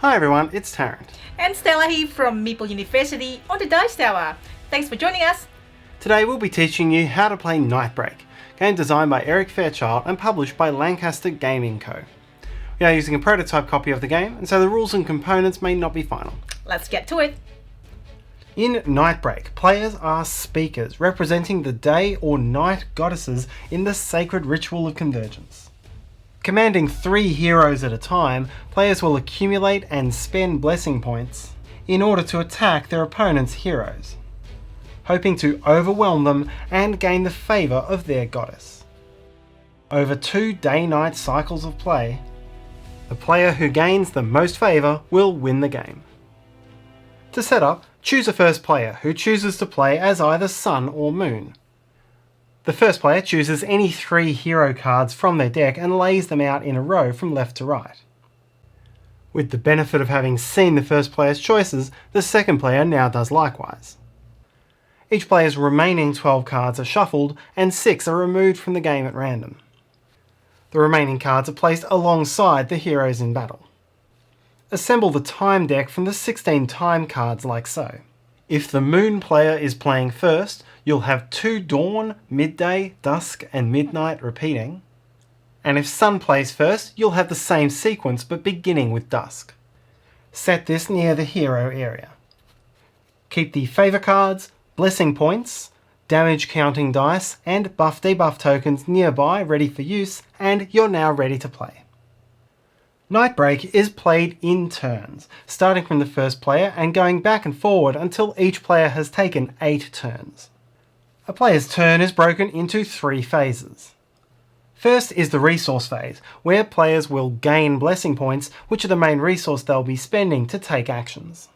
Hi everyone, it's Tarrant. And Stella here from Meeple University on the Dice Tower. Thanks for joining us. Today we'll be teaching you how to play Nightbreak, game designed by Eric Fairchild and published by Lancaster Gaming Co. We are using a prototype copy of the game, and so the rules and components may not be final. Let's get to it. In Nightbreak, players are speakers representing the day or night goddesses in the sacred ritual of convergence. Commanding 3 heroes at a time, players will accumulate and spend blessing points in order to attack their opponent's heroes, hoping to overwhelm them and gain the favour of their goddess. Over 2 day-night cycles of play, the player who gains the most favour will win the game. To set up, choose a first player who chooses to play as either Sun or Moon. The first player chooses any 3 hero cards from their deck and lays them out in a row from left to right. With the benefit of having seen the first player's choices, the second player now does likewise. Each player's remaining 12 cards are shuffled and 6 are removed from the game at random. The remaining cards are placed alongside the heroes in battle. Assemble the time deck from the 16 time cards like so. If the Moon player is playing first, you'll have 2 dawn, midday, dusk and midnight repeating. And if Sun plays first, you'll have the same sequence but beginning with dusk. Set this near the hero area. Keep the favour cards, blessing points, damage counting dice and buff debuff tokens nearby ready for use, and you're now ready to play. Nightbreak is played in turns, starting from the first player and going back and forward until each player has taken 8 turns. A player's turn is broken into 3 phases. First is the resource phase, where players will gain blessing points, which are the main resource they'll be spending to take actions.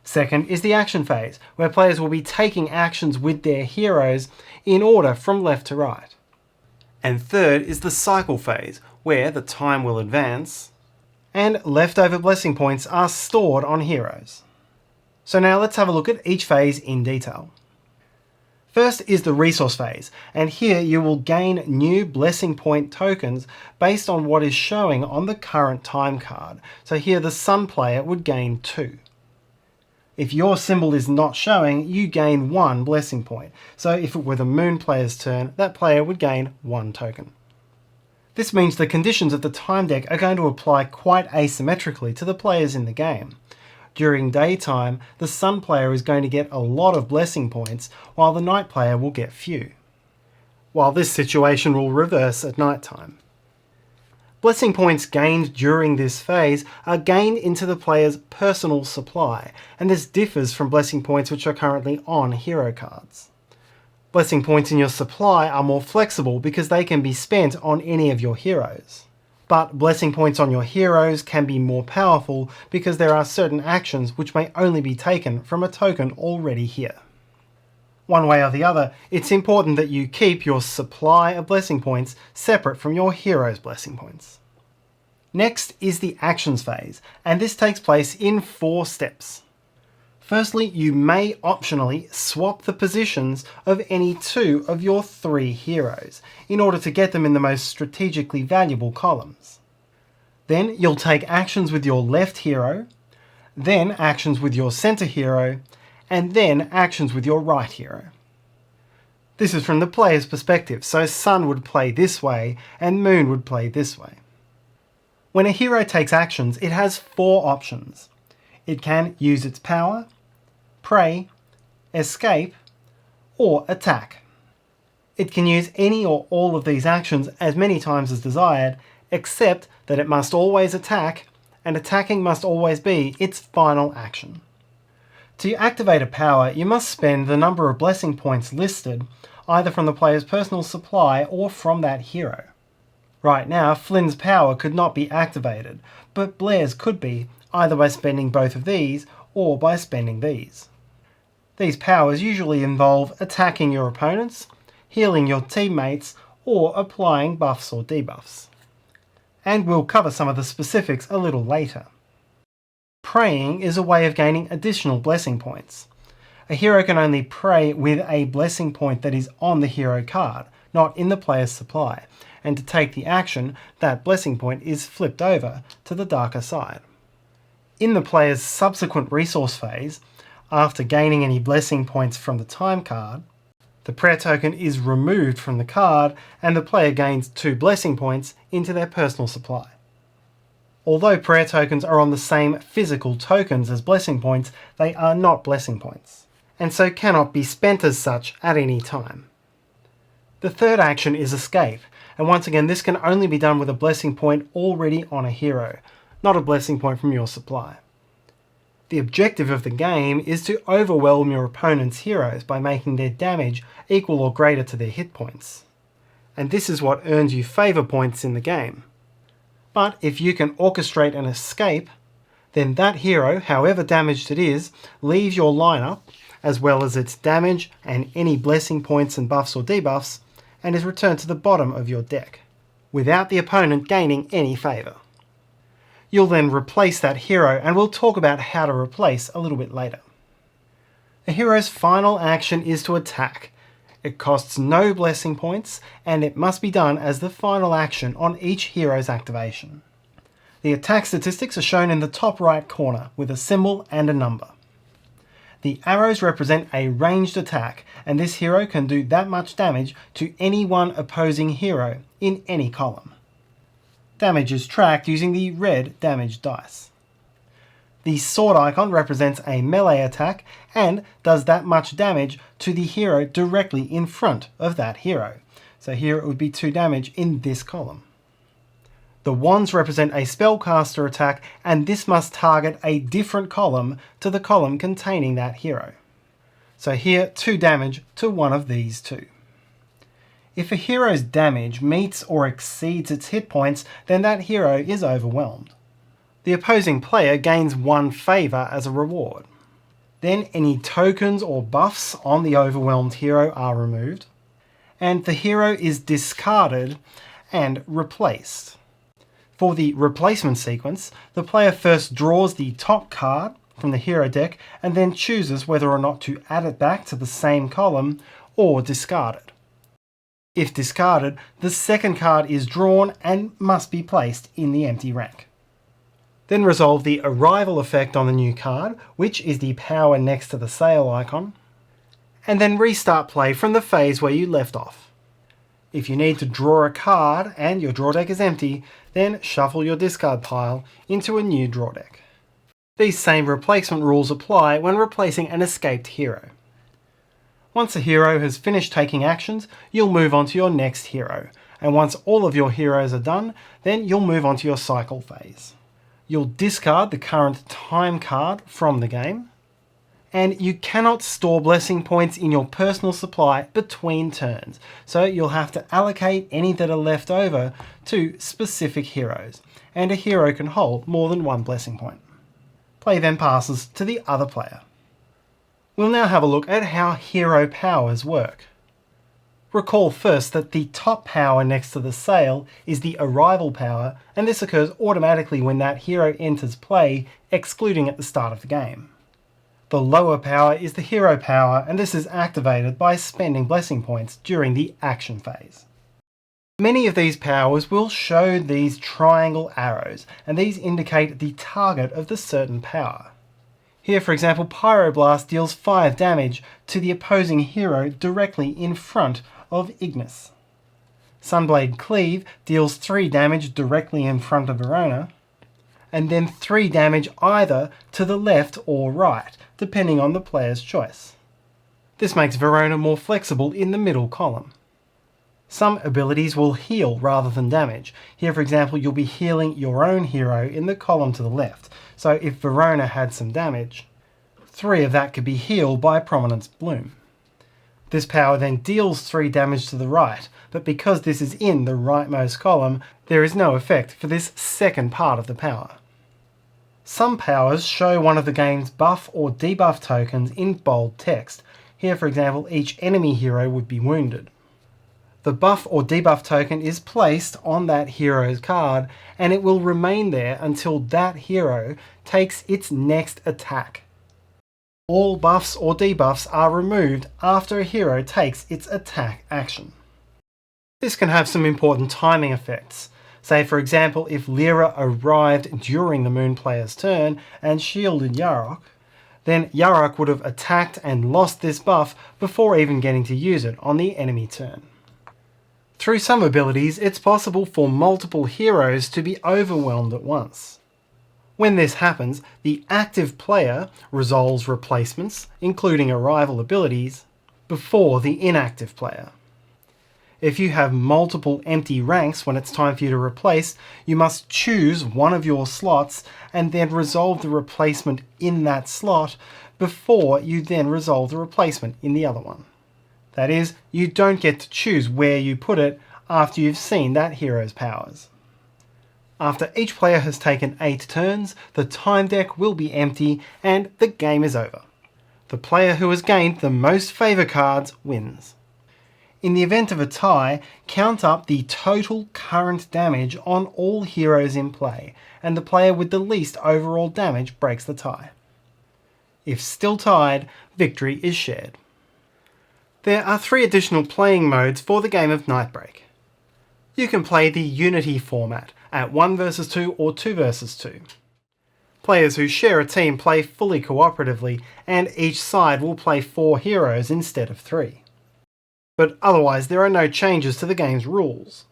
Second is the action phase, where players will be taking actions with their heroes in order from left to right. And third is the cycle phase, where the time will advance and leftover blessing points are stored on heroes. So now let's have a look at each phase in detail. First is the resource phase, and here you will gain new blessing point tokens based on what is showing on the current time card. So here the Sun player would gain 2. If your symbol is not showing, you gain 1 blessing point. So if it were the Moon player's turn, that player would gain 1 token. This means the conditions of the time deck are going to apply quite asymmetrically to the players in the game. During daytime, the Sun player is going to get a lot of blessing points, while the Night player will get few. While this situation will reverse at nighttime. Blessing points gained during this phase are gained into the player's personal supply, and this differs from blessing points which are currently on hero cards. Blessing points in your supply are more flexible because they can be spent on any of your heroes. But blessing points on your heroes can be more powerful because there are certain actions which may only be taken from a token already here. One way or the other, it's important that you keep your supply of blessing points separate from your hero's blessing points. Next is the actions phase, and this takes place in 4 steps. Firstly, you may optionally swap the positions of any 2 of your 3 heroes in order to get them in the most strategically valuable columns. Then you'll take actions with your left hero, then actions with your center hero, and then actions with your right hero. This is from the player's perspective, so Sun would play this way and Moon would play this way. When a hero takes actions, it has 4 options. It can use its power, pray, escape, or attack. It can use any or all of these actions as many times as desired, except that it must always attack, and attacking must always be its final action. To activate a power, you must spend the number of blessing points listed, either from the player's personal supply or from that hero. Right now, Flynn's power could not be activated, but Blair's could be, either by spending both of these or by spending these. These powers usually involve attacking your opponents, healing your teammates, or applying buffs or debuffs. And we'll cover some of the specifics a little later. Praying is a way of gaining additional blessing points. A hero can only pray with a blessing point that is on the hero card, not in the player's supply, and to take the action, that blessing point is flipped over to the darker side. In the player's subsequent resource phase, after gaining any blessing points from the time card, the prayer token is removed from the card and the player gains 2 blessing points into their personal supply. Although prayer tokens are on the same physical tokens as blessing points, they are not blessing points, and so cannot be spent as such at any time. The third action is escape, and once again this can only be done with a blessing point already on a hero, not a blessing point from your supply. The objective of the game is to overwhelm your opponent's heroes by making their damage equal or greater to their hit points. And this is what earns you favour points in the game. But if you can orchestrate an escape, then that hero, however damaged it is, leaves your lineup, as well as its damage and any blessing points and buffs or debuffs, and is returned to the bottom of your deck, without the opponent gaining any favour. You'll then replace that hero, and we'll talk about how to replace a little bit later. A hero's final action is to attack. It costs no blessing points, and it must be done as the final action on each hero's activation. The attack statistics are shown in the top right corner with a symbol and a number. The arrows represent a ranged attack, and this hero can do that much damage to any one opposing hero in any column. Damage is tracked using the red damage dice. The sword icon represents a melee attack and does that much damage to the hero directly in front of that hero. So here it would be 2 damage in this column. The wands represent a spellcaster attack, and this must target a different column to the column containing that hero. So here 2 damage to one of these 2. If a hero's damage meets or exceeds its hit points, then that hero is overwhelmed. The opposing player gains 1 favour as a reward. Then any tokens or buffs on the overwhelmed hero are removed, and the hero is discarded and replaced. For the replacement sequence, the player first draws the top card from the hero deck and then chooses whether or not to add it back to the same column or discard it. If discarded, the second card is drawn and must be placed in the empty rank. Then resolve the arrival effect on the new card, which is the power next to the sail icon, and then restart play from the phase where you left off. If you need to draw a card and your draw deck is empty, then shuffle your discard pile into a new draw deck. These same replacement rules apply when replacing an escaped hero. Once a hero has finished taking actions, you'll move on to your next hero, and once all of your heroes are done, then you'll move on to your cycle phase. You'll discard the current time card from the game, and you cannot store blessing points in your personal supply between turns, so you'll have to allocate any that are left over to specific heroes, and a hero can hold more than 1 blessing point. Play then passes to the other player. We'll now have a look at how hero powers work. Recall first that the top power next to the sail is the arrival power, and this occurs automatically when that hero enters play, excluding at the start of the game. The lower power is the hero power, and this is activated by spending blessing points during the action phase. Many of these powers will show these triangle arrows, and these indicate the target of the certain power. Here, for example, Pyroblast deals 5 damage to the opposing hero directly in front of Ignis. Sunblade Cleave deals 3 damage directly in front of Verona, and then 3 damage either to the left or right, depending on the player's choice. This makes Verona more flexible in the middle column. Some abilities will heal rather than damage. Here, for example, you'll be healing your own hero in the column to the left. So if Verona had some damage, 3 of that could be healed by Prominence Bloom. This power then deals 3 damage to the right, but because this is in the rightmost column, there is no effect for this second part of the power. Some powers show one of the game's buff or debuff tokens in bold text. Here, for example, each enemy hero would be wounded. The buff or debuff token is placed on that hero's card, and it will remain there until that hero takes its next attack. All buffs or debuffs are removed after a hero takes its attack action. This can have some important timing effects. Say for example, if Lyra arrived during the Moon player's turn and shielded Yarok, then Yarok would have attacked and lost this buff before even getting to use it on the enemy turn. Through some abilities, it's possible for multiple heroes to be overwhelmed at once. When this happens, the active player resolves replacements, including arrival abilities, before the inactive player. If you have multiple empty ranks when it's time for you to replace, you must choose one of your slots and then resolve the replacement in that slot before you then resolve the replacement in the other one. That is, you don't get to choose where you put it after you've seen that hero's powers. After each player has taken 8 turns, the time deck will be empty and the game is over. The player who has gained the most favour cards wins. In the event of a tie, count up the total current damage on all heroes in play, and the player with the least overall damage breaks the tie. If still tied, victory is shared. There are 3 additional playing modes for the game of Nightbreak. You can play the Unity format at 1 vs 2 or 2 vs 2. Players who share a team play fully cooperatively, and each side will play 4 heroes instead of 3. But otherwise there are no changes to the game's rules.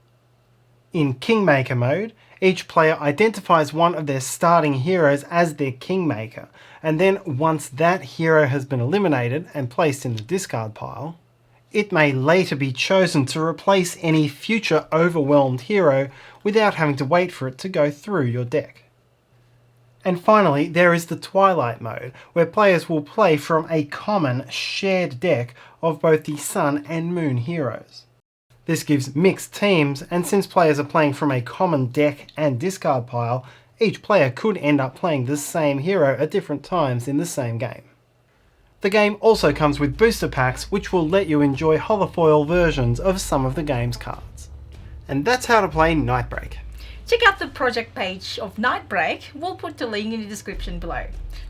In Kingmaker mode, each player identifies one of their starting heroes as their Kingmaker, and then once that hero has been eliminated and placed in the discard pile, it may later be chosen to replace any future overwhelmed hero without having to wait for it to go through your deck. And finally, there is the Twilight mode, where players will play from a common shared deck of both the Sun and Moon heroes. This gives mixed teams, and since players are playing from a common deck and discard pile, each player could end up playing the same hero at different times in the same game. The game also comes with booster packs which will let you enjoy holofoil versions of some of the game's cards. And that's how to play Nightbreak. Check out the project page of Nightbreak. We'll put the link in the description below,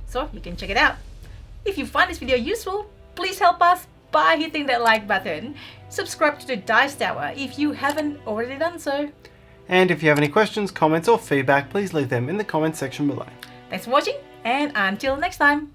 so you can check it out. If you find this video useful, please help us by hitting that like button. Subscribe to the Dice Tower if you haven't already done so. And if you have any questions, comments or feedback, please leave them in the comment section below. Thanks for watching, and until next time.